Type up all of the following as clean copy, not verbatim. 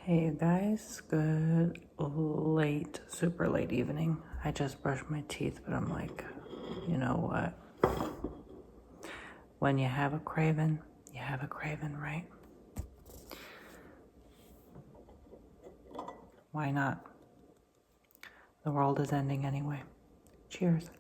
Hey guys, good late, super late evening. I just brushed my teeth, but I'm like, you know what? When you have a craving, right? Why not? The world is ending anyway. Cheers.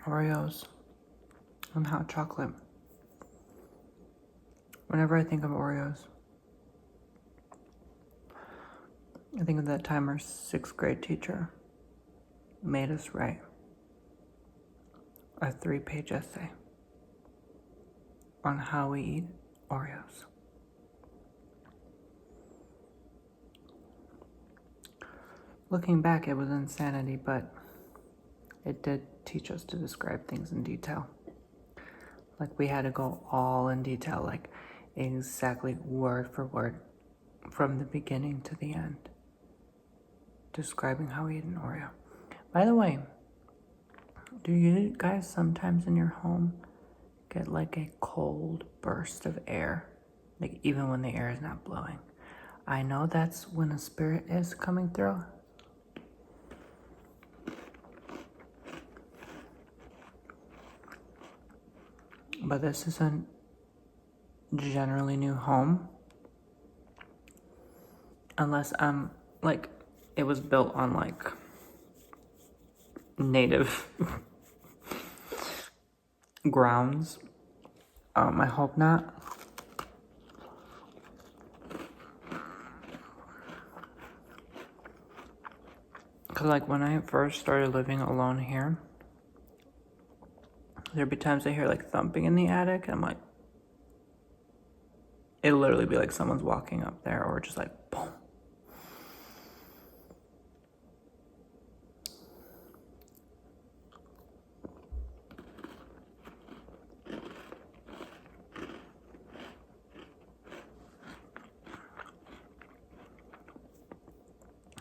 Oreos and hot chocolate. Whenever I think of Oreos, I think of that time our 6th grade teacher made us write a 3-page essay on how we eat Oreos. Looking back, it was insanity, but it did teach us to describe things in detail. Like we had to go all in detail, like exactly word for word from the beginning to the end, describing how we eat an Oreo. By the way, do you guys sometimes in your home get like a cold burst of air? Like even when the air is not blowing? I know that's when a spirit is coming through. But this is a generally new home. Unless I'm like, it was built on like native grounds. I hope not. Cause like when I first started living alone here, there'd be times I hear like thumping in the attic, and I'm like, it'll literally be like someone's walking up there, or just like boom.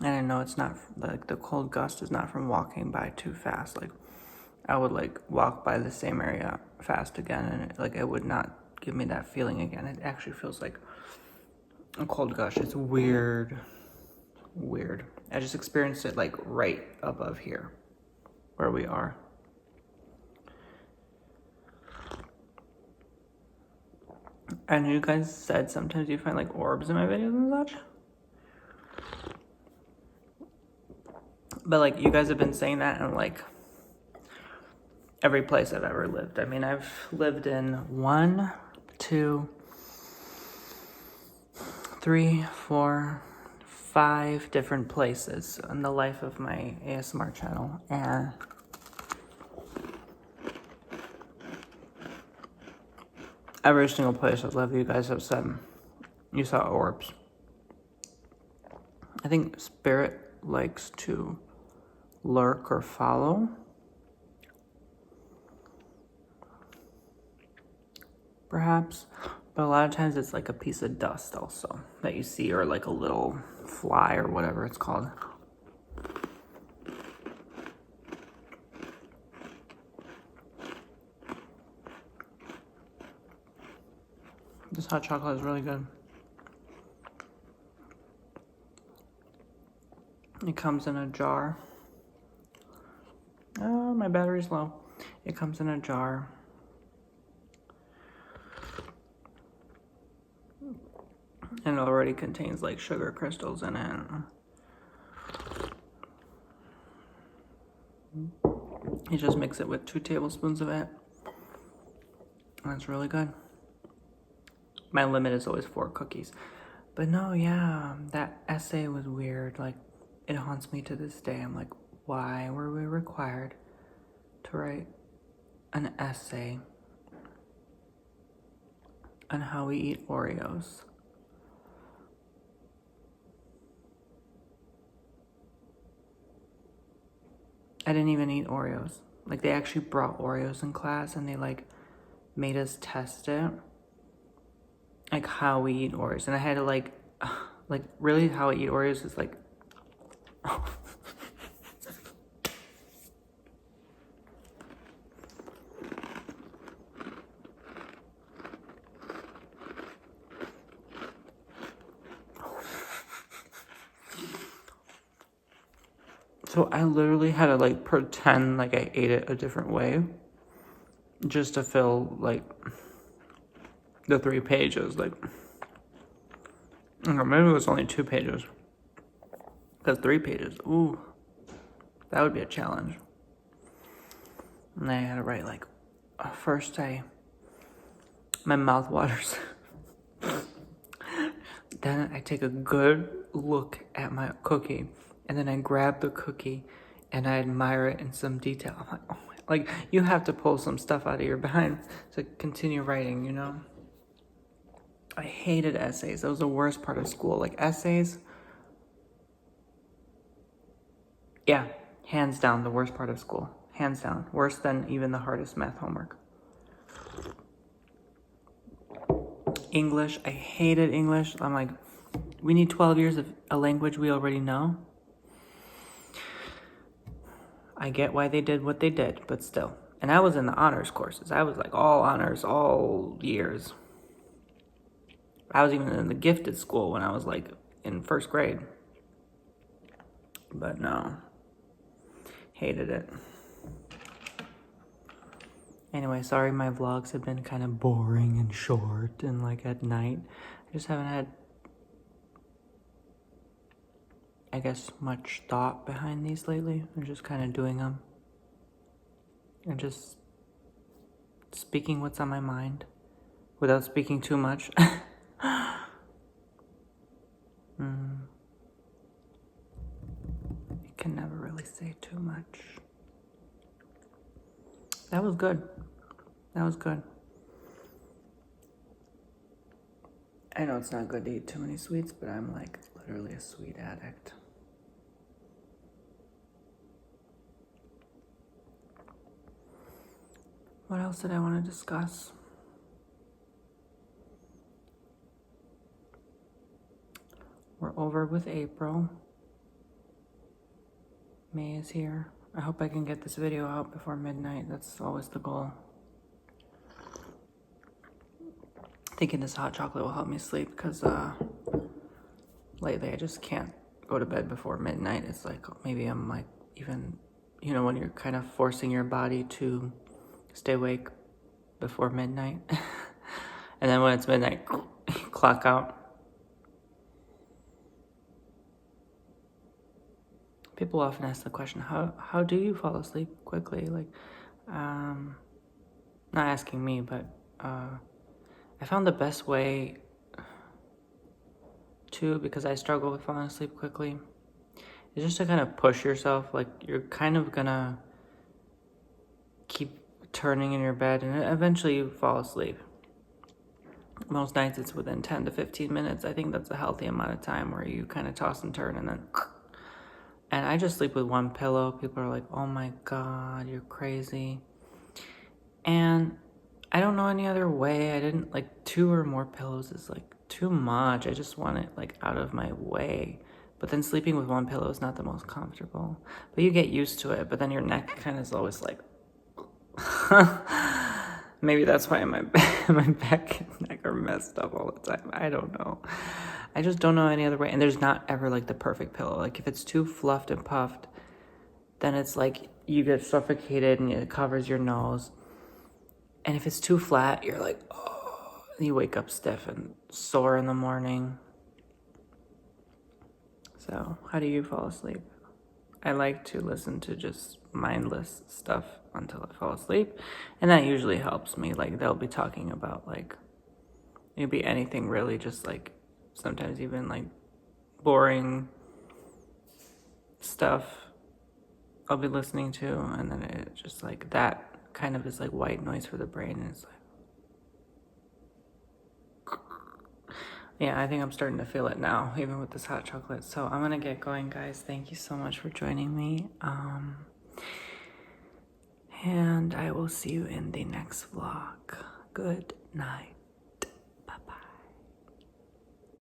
And I know it's not like the cold gust is not from walking by too fast. Like I would like walk by the same area fast again, and it would not give me that feeling again. It actually feels like a cold gush. It's weird. I just experienced it like right above here where we are. And you guys said sometimes you find like orbs in my videos and such. But like you guys have been saying that in like every place I've ever lived. I mean, I've lived in 1, 2, 3, 4, 5 different places in the life of my ASMR channel. And every single place I've lived, you guys have said you saw orbs. I think spirit likes to lurk or follow. Perhaps. But a lot of times it's like a piece of dust also that you see, or like a little fly or whatever it's called. This hot chocolate is really good. It comes in a jar. Oh, my battery's low. It comes in a jar. And it already contains like sugar crystals in it. You just mix it with 2 tablespoons of it. And it's really good. My limit is always 4 cookies. But no, yeah, that essay was weird. Like, it haunts me to this day. I'm like, why were we required to write an essay on how we eat Oreos? I didn't even eat Oreos. Like, they actually brought Oreos in class, and they like made us test it. like how we eat Oreos, and I had to like really how I eat Oreos is like. So I literally had to like pretend like I ate it a different way just to fill like the 3 pages. Like, or maybe it was only 2 pages. Because 3 pages, ooh, that would be a challenge. And I had to write like, first my mouth waters. Then I take a good look at my cookie, and then I grab the cookie and I admire it in some detail. I'm like, oh my, like you have to pull some stuff out of your behind to continue writing, you know? I hated essays. That was the worst part of school. Like essays, yeah, hands down the worst part of school. Hands down. Worse than even the hardest math homework. English, I hated English. I'm like, we need 12 years of a language we already know. I get why they did what they did, but still. And I was in the honors courses. I was like all honors, all years. I was even in the gifted school when I was like in 1st grade. But no, hated it. Anyway, sorry my vlogs have been kind of boring and short and like at night. I just haven't had, I guess, much thought behind these lately. I'm just kind of doing them. And just speaking what's on my mind without speaking too much. You can never really say too much. That was good. That was good. I know it's not good to eat too many sweets, but I'm like literally a sweet addict. What else did I want to discuss? We're over with April. May is here. I hope I can get this video out before midnight. That's always the goal. Thinking this hot chocolate will help me sleep because lately I just can't go to bed before midnight. It's like maybe I'm like even, you know, when you're kind of forcing your body to stay awake before midnight. And then when it's midnight, clock out. People often ask the question, how do you fall asleep quickly? Like, not asking me, but I found the best way to, because I struggle with falling asleep quickly, is just to kind of push yourself. Like, you're kind of gonna keep turning in your bed and eventually you fall asleep. Most nights it's within 10 to 15 minutes. I think that's a healthy amount of time where you kind of toss and turn and then... And I just sleep with one pillow. People are like, oh my God, you're crazy. And I don't know any other way. I didn't like 2 or more pillows is like too much. I just want it like out of my way. But then sleeping with one pillow is not the most comfortable. But you get used to it. But then your neck kind of is always like, maybe that's why my back and neck are messed up all the time. I don't know. I just don't know any other way. And there's not ever like the perfect pillow. Like if it's too fluffed and puffed, then it's like you get suffocated and it covers your nose. And if it's too flat, you're like, oh, you wake up stiff and sore in the morning. So how do you fall asleep? I like to listen to just mindless stuff until I fall asleep. And that usually helps me. Like they'll be talking about like, it'd be anything really, just like sometimes even like boring stuff I'll be listening to. And then it just like that kind of is like white noise for the brain. And it's like, yeah, I think I'm starting to feel it now, even with this hot chocolate. So I'm gonna get going, guys. Thank you so much for joining me. And I will see you in the next vlog. Good night.